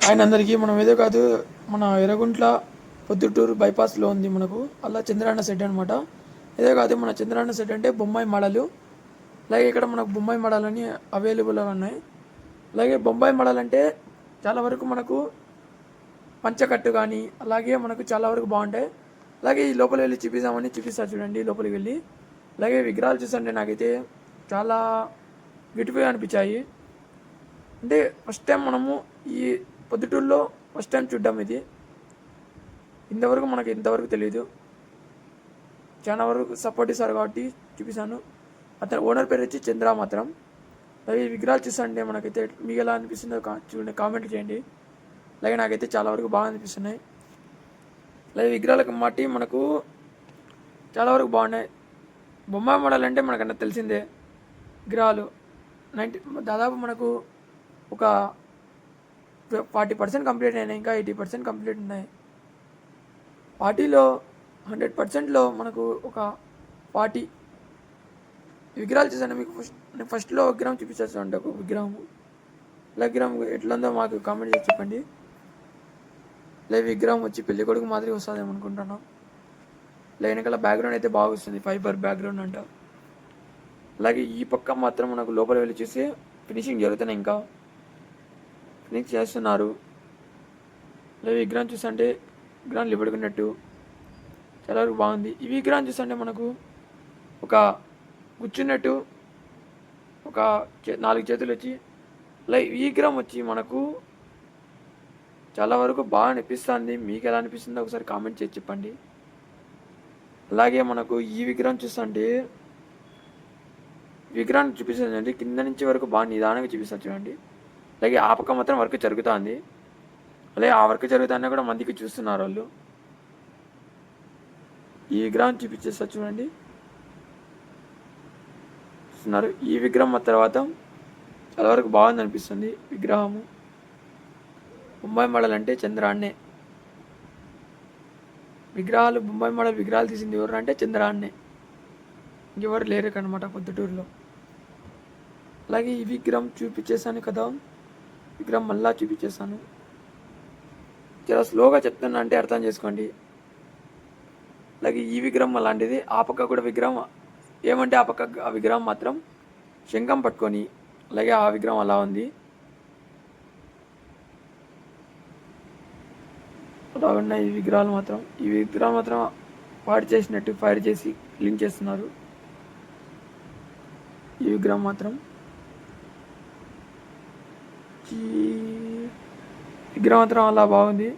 ఆయన అందరికీ మనం ఏదో కాదు మన ఎర్రగుంట్ల పొద్దుటూరు బైపాస్లో ఉంది మనకు అలా చంద్రాన్న సెట్ అనమాట. ఏదో కాదు మన చంద్రాన్న సెట్ అంటే బొంబాయి మడలు. అలాగే ఇక్కడ మనకు బొంబాయి మడాలని అవైలబుల్గా ఉన్నాయి. అలాగే బొంబాయి మడలు అంటే చాలా వరకు మనకు పంచకట్టు కానీ అలాగే మనకు చాలా వరకు బాగుంటాయి. అలాగే ఈ లోపలికి వెళ్ళి చూపిస్తారు చూడండి లోపలికి వెళ్ళి. అలాగే విగ్రహాలు చూస్తుంటే నాకైతే చాలా బ్యూటిఫుల్గా అనిపించాయి. అంటే ఫస్ట్ టైం మనము ఈ పొద్దుటూరులో ఫస్ట్ టైం చూడ్డాం ఇది. ఇంతవరకు తెలియదు. చాలా వరకు సపోర్ట్ ఇస్తారు కాబట్టి చూపిస్తాను. అతని ఓనర్ పేరు వచ్చి చంద్ర మాత్రం. అలాగే ఈ విగ్రహాలు చూస్తుంటే మనకైతే మీకు ఎలా అనిపిస్తుందో చూడండి, కామెంట్ చేయండి. అలాగే నాకైతే చాలా వరకు బాగా అనిపిస్తున్నాయి. అలాగే విగ్రహాలకు మట్టి మనకు చాలా వరకు బాగున్నాయి. బొమ్మ మోడల్ అంటే మనకన్నా తెలిసిందే. విగ్రహాలు దాదాపు మనకు ఒక 40% కంప్లీట్ అయినాయి, ఇంకా 80% కంప్లీట్ ఉన్నాయి. 40లో 100%లో మనకు ఒక 40 విగ్రహాలు చూసాను. మీకు ఫస్ట్లో విగ్రహం చూపించేస్తాను. ఒక విగ్రహము ఇలా విగ్రహం ఎట్లా ఉందో మాకు కామెంట్ చేసి చెప్పండి. లేదు విగ్రహం వచ్చి పెళ్లి కొడుకు మాదిరి వస్తుందేమో అనుకుంటున్నాం. వెనకాల బ్యాక్గ్రౌండ్ అయితే బాగా వస్తుంది, ఫైబర్ బ్యాక్గ్రౌండ్ అంట. అలాగే ఈ పక్క మాత్రం మనకు లోపల వెళ్ళి చూసి ఫినిషింగ్ జరుగుతున్నాయి, ఇంకా ఫినిషింగ్ చేస్తున్నారు. అలాగే విగ్రహం చూస్తుంటే విగ్రహం లిబడుకున్నట్టు చాలా వరకు బాగుంది. ఈ విగ్రహం చూస్తుంటే మనకు ఒక కూర్చున్నట్టు ఒక 4 చేతులు వచ్చి అలా ఈ విగ్రహం వచ్చి మనకు చాలా వరకు బాగా అనిపిస్తుంది. మీకు ఎలా అనిపిస్తుందో ఒకసారి కామెంట్ చేసి చెప్పండి. అలాగే మనకు ఈ విగ్రహం చూస్తుంటే విగ్రహాన్ని చూపిస్తుంది కింద నుంచి వరకు బాగా నిదానంగా చూపిస్తారు చూడండి. అలాగే ఆ పక్క మాత్రం వర్క్ జరుగుతుంది. అలాగే ఆ వర్క్ జరుగుతానే కూడా మందికి చూస్తున్నారు వాళ్ళు. ఈ విగ్రహం చూపించేస్తారు చూడండి, చూస్తున్నారు. ఈ విగ్రహం తర్వాత చాలా వరకు బాగుంది అనిపిస్తుంది విగ్రహము. బొంబాయి మోడల్ అంటే చంద్రాన్నే. బొంబాయి మోడల్ విగ్రహాలు తీసింది ఎవరు అంటే చంద్రాన్నే, ఇంకెవరు లేరు కనమాట పొద్దుటూరులో. అలాగే ఈ విగ్రహం చూపించేసాను కదా, విగ్రహం మళ్ళా చూపించేసాను. చాలా స్లోగా చెప్తున్నా అంటే అర్థం చేసుకోండి. అలాగే ఈ విగ్రహం అలాంటిది. ఆ పక్క కూడా విగ్రహం ఏమంటే ఆ విగ్రహం మాత్రం శంఖం పట్టుకొని, అలాగే ఆ విగ్రహం అలా ఉంది. అలా ఉన్నాయి ఈ విగ్రహాలు మాత్రం. ఈ విగ్రహం మాత్రం వాడి చేసినట్టు ఫైర్ చేసి క్లీన్ చేస్తున్నారు. ఈ విగ్రహం మాత్రం అలా బాగుంది.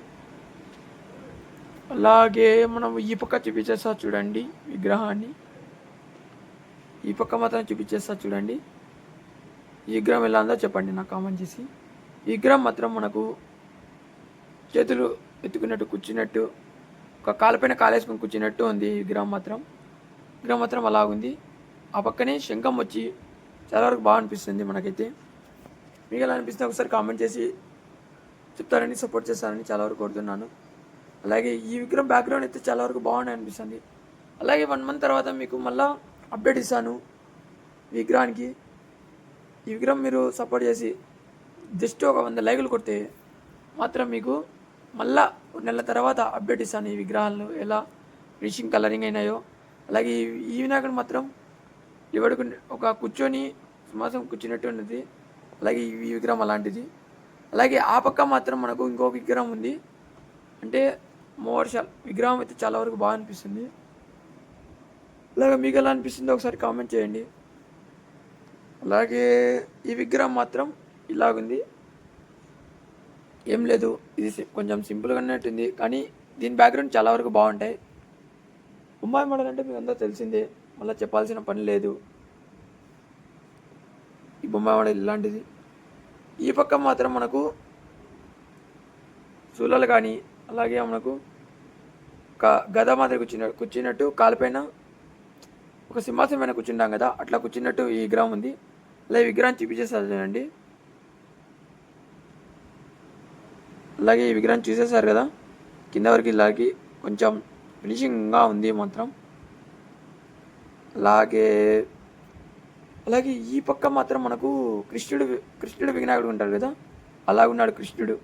అలాగే మనం ఈ పక్క చూపించేస్తా చూడండి విగ్రహాన్ని. ఈ పక్క మాత్రం చూపించేస్తా చూడండి. ఈ విగ్రహం ఎలా ఉందో చెప్పండి నాకు కామెంట్ చేసి. ఈ విగ్రహం మాత్రం మనకు చేతులు ఎత్తుకున్నట్టు కూర్చున్నట్టు, ఒక కాలుపైన కాలేసుకొని కూర్చున్నట్టు ఉంది ఈ విగ్రహం మాత్రం అలాగుంది. ఆ పక్కనే శంఖం వచ్చి చాలా వరకు బాగా అనిపిస్తుంది మనకైతే. మీకు ఎలా అనిపిస్తుంది ఒకసారి కామెంట్ చేసి చెప్తారని, సపోర్ట్ చేస్తారని చాలా వరకు కోరుతున్నాను. అలాగే ఈ విగ్రహం బ్యాక్గ్రౌండ్ అయితే చాలా వరకు బాగుంది అనిపిస్తుంది. అలాగే 1 month తర్వాత మీకు మళ్ళీ అప్డేట్ ఇస్తాను విగ్రహానికి. ఈ విగ్రహం మీరు సపోర్ట్ చేసి జస్ట్ ఒక 100 లైకులు కొడితే మాత్రం మీకు మళ్ళా 1 నెల తర్వాత అప్డేట్ ఇస్తాను ఈ విగ్రహాలను ఎలా ఫినిషింగ్ కలరింగ్ అయినాయో. అలాగే ఈ వినాయకుడు మాత్రం ఇవాడుకు ఒక కూర్చొని సింహాసనం కూర్చున్నట్టు ఉన్నది. అలాగే ఈ విగ్రహం అలాంటిది. అలాగే ఆ పక్క మాత్రం మనకు ఇంకొక విగ్రహం ఉంది. అంటే మోర్షల్ విగ్రహం అయితే చాలా వరకు బాగా అనిపిస్తుంది. అలాగే మీకు ఎలా అనిపిస్తుందో ఒకసారి కామెంట్ చేయండి. అలాగే ఈ విగ్రహం మాత్రం ఇలాగుంది, ఏం లేదు. ఇది కొంచెం సింపుల్గా ఉన్నట్టుంది, కానీ దీని బ్యాక్గ్రౌండ్ చాలా వరకు బాగుంటాయి. బొంబాయి మోడల్ అంటే మీకు అందరూ తెలిసిందే, మళ్ళీ చెప్పాల్సిన పని లేదు. ఈ బొంబాయి మోడల్ ఇలాంటిది. ఈ పక్క మాత్రం మనకు సూలాలు కానీ అలాగే మనకు ఒక గద మాదిరి కూర్చున్నట్టు కాలుపైన ఒక సింహాసనం పైన కూర్చుంటాం కదా, అట్లా కూర్చున్నట్టు ఈ విగ్రహం ఉంది. అలా ఈ విగ్రహం చూపించేస్తారు చూడండి. అలాగే ఈ విగ్రహం చూసేసారు కదా, కింద వరకు ఇలాగే కొంచెం ఫినిషింగ్గా ఉంది మాత్రం. అలాగే ఈ పక్క మాత్రం మనకు కృష్ణుడు వినాయకుడు ఉంటారు కదా, అలాగున్నాడు కృష్ణుడు.